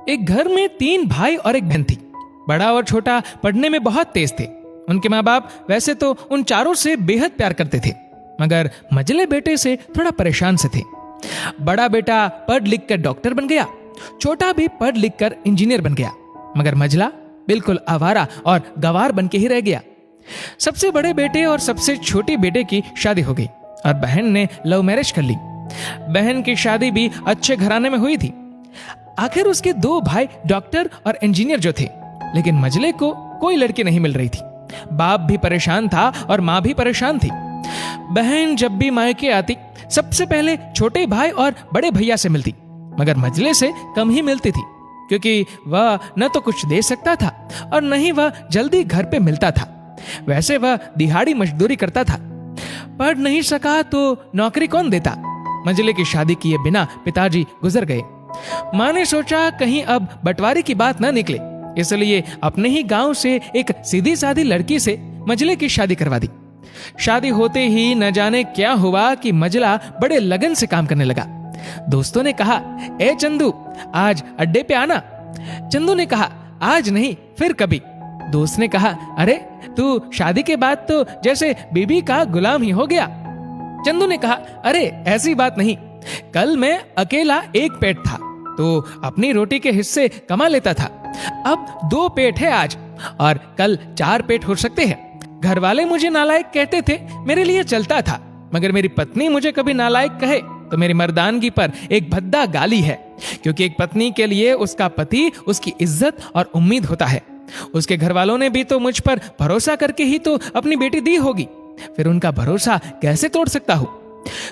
एक घर में 3 भाई और एक बहन थी। बड़ा और छोटा पढ़ने में बहुत तेज थे। उनके माँ बाप वैसे तो उन चारों से बेहद प्यार करते थे, मगर मझले बेटे से थोड़ा परेशान से थे। बड़ा बेटा पढ़ लिख कर डॉक्टर बन गया, छोटा भी पढ़ लिख कर इंजीनियर बन गया, मगर मझला बिल्कुल आवारा और गवार बन के ही रह गया। सबसे बड़े बेटे और सबसे छोटी बेटे की शादी हो गई और बहन ने लव मैरिज कर ली। बहन की शादी भी अच्छे घराने में हुई थी। आखिर उसके 2 भाई डॉक्टर और इंजीनियर जो थे, लेकिन मझले को कोई लड़की नहीं मिल रही थी। बाप भी परेशान था और माँ भी परेशान थी। बहन जब भी मायके आती सबसे पहले छोटे भाई और बड़े भैया से मिलती, मगर मझले से कम ही मिलती थी, क्योंकि वह न तो कुछ दे सकता था और न ही वह जल्दी घर पे मिलता था। वैसे वह दिहाड़ी मजदूरी करता था। पढ़ नहीं सका तो नौकरी कौन देता। मझले की शादी किए बिना पिताजी गुजर गए। माँ ने सोचा कहीं अब बंटवारे की बात न निकले, इसलिए अपने ही गांव से एक सीधी सादी लड़की से मझले की शादी करवा दी। शादी होते ही न जाने क्या हुआ कि मझला बड़े लगन से काम करने लगा। दोस्तों ने कहा, ए चंदू, आज अड्डे पे आना। चंदू ने कहा, आज नहीं, फिर कभी। दोस्त ने कहा, अरे तू शादी के बाद तो जैसे बीबी का गुलाम ही हो गया। चंदू ने कहा, अरे ऐसी बात नहीं, कल मैं अकेला एक पेट था तो अपनी रोटी के हिस्से कमा लेता था। अब 2 पेट है आज, और कल 4 पेट हो सकते हैं। घर वाले मुझे नालायक कहते थे, मेरे लिए चलता था, मगर मेरी पत्नी मुझे कभी नालायक कहे तो मेरी मर्दानगी पर एक भद्दा गाली है, क्योंकि एक पत्नी के लिए उसका पति उसकी इज्जत और उम्मीद होता है। उसके घर वालों ने भी तो मुझ पर भरोसा करके ही तो अपनी बेटी दी होगी, फिर उनका भरोसा कैसे तोड़ सकता हूँ।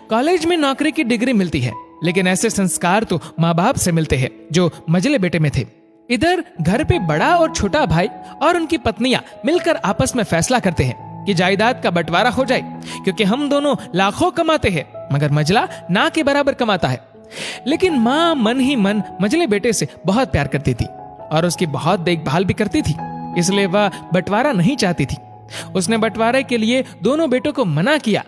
कॉलेज में नौकरी की डिग्री मिलती है, लेकिन ऐसे संस्कार तो माँ बाप से मिलते हैं जो मझले बेटे में थे। इधर घर पे बड़ा और छोटा भाई और उनकी पत्नियां मिलकर आपस में फैसला करते हैं कि जायदाद का बंटवारा हो जाए, क्योंकि हम दोनों लाखों कमाते हैं मगर मझला ना के बराबर कमाता है। लेकिन माँ मन ही मन मझले बेटे से बहुत प्यार करती थी और उसकी बहुत देखभाल भी करती थी, इसलिए वह बंटवारा नहीं चाहती थी। उसने बंटवारे के लिए दोनों बेटों को मना किया,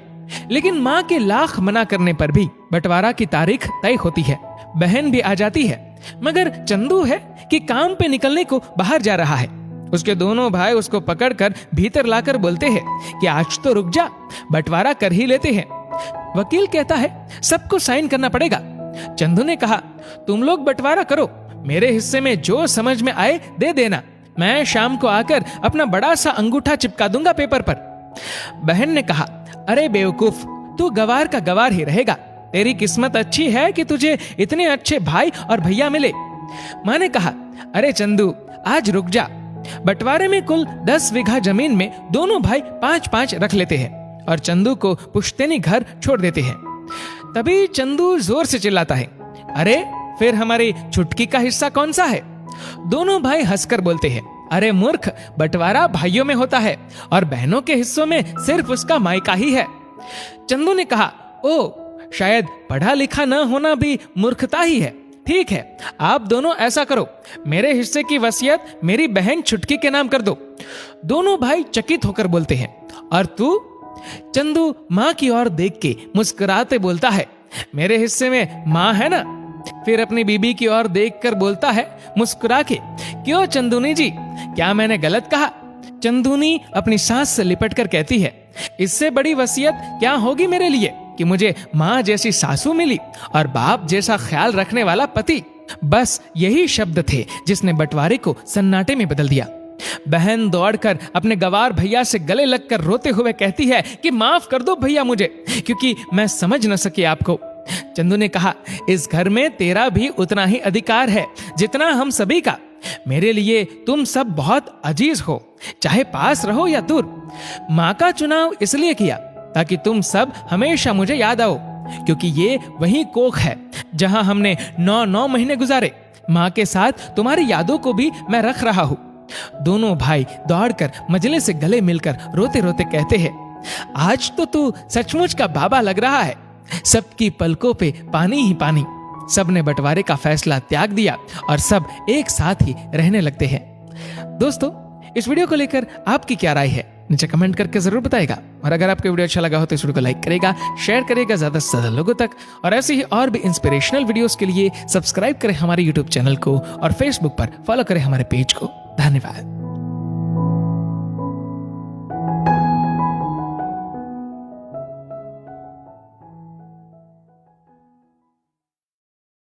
लेकिन माँ के लाख मना करने पर भी बंटवारा की तारीख तय होती है। बहन भी आ जाती है, मगर चंदू है कि काम पे निकलने को बाहर जा रहा है। उसके दोनों भाई उसको पकड़कर भीतर लाकर बोलते हैं कि आज तो रुक जा, बंटवारा कर ही लेते हैं। वकील कहता है सबको साइन करना पड़ेगा। चंदू ने कहा, तुम लोग बंटवारा करो, मेरे हिस्से में जो समझ में आए दे देना, मैं शाम को आकर अपना बड़ा सा अंगूठा चिपका दूंगा पेपर पर। बहन ने कहा, अरे बेवकूफ, तू गवार का गवार ही रहेगा, तेरी किस्मत अच्छी है कि तुझे इतने अच्छे भाई और भैया मिले। माँ ने कहा, अरे चंदू, आज रुक जा, बंटवारे में कुल 10 बीघा जमीन में दोनों भाई 5-5 रख लेते हैं और चंदू को पुश्तैनी घर छोड़ देते हैं। तभी चंदू जोर से चिल्लाता है, अरे फिर हमारी छुटकी का हिस्सा कौन सा है? दोनों भाई हंसकर बोलते हैं, अरे मूर्ख, बंटवारा भाइयों में होता है और बहनों के हिस्सों में सिर्फ उसका मायका ही है। चंदू ने कहा, ओ, शायद पढ़ा लिखा न होना भी मूर्खता ही है। ठीक है, आप दोनों ऐसा करो, मेरे हिस्से की वसीयत मेरी बहन छुटकी के नाम कर दो। दोनों भाई चकित होकर बोलते हैं, और तू? चंदू माँ की ओर देख के मुस्कुराते बोलता है, मेरे हिस्से में माँ है ना। फिर अपनी बीबी की ओर देखकर बोलता है मुस्कुरा के, क्यों चंदूनी जी, क्या मैंने गलत कहा? चंदूनी अपनी सांस से लिपट कर कहती है, इससे बड़ी वसीयत क्या होगी मेरे लिए कि मुझे माँ जैसी सासू मिली और बाप जैसा ख्याल रखने वाला पति। बस यही शब्द थे जिसने बंटवारे को सन्नाटे में बदल दिया। बहन दौड़कर अपने गवार भैया से गले लगकर रोते हुए कहती है कि माफ कर दो भैया मुझे, क्योंकि मैं समझ न सकी आपको। चंदू ने कहा, इस घर में तेरा भी उतना ही अधिकार है जितना हम सभी का। मेरे लिए तुम सब बहुत अजीज हो, चाहे पास रहो या दूर। माँ का चुनाव इसलिए किया ताकि तुम सब हमेशा मुझे याद आओ, क्योंकि ये वही कोख है जहां हमने 9 महीने गुजारे। माँ के साथ तुम्हारी यादों को भी मैं रख रहा हूँ। दोनों भाई दौड़कर मजले से गले मिलकर रोते रोते कहते हैं, आज तो तू सचमुच का बाबा लग रहा है। सबकी पलकों पे पानी ही पानी। सबने बंटवारे का फैसला त्याग दिया और सब एक साथ ही रहने लगते हैं। दोस्तों, इस वीडियो को लेकर आपकी क्या राय है नीचे कमेंट करके जरूर बताएगा। और अगर आपको वीडियो अच्छा लगा हो तो इस वीडियो को लाइक करेगा, शेयर करेगा ज्यादा से ज्यादा लोगों तक। और ऐसे ही और भी इंस्पिरेशनल वीडियोस के लिए सब्सक्राइब करें हमारे यूट्यूब चैनल को और फेसबुक पर फॉलो करें हमारे पेज को। धन्यवाद।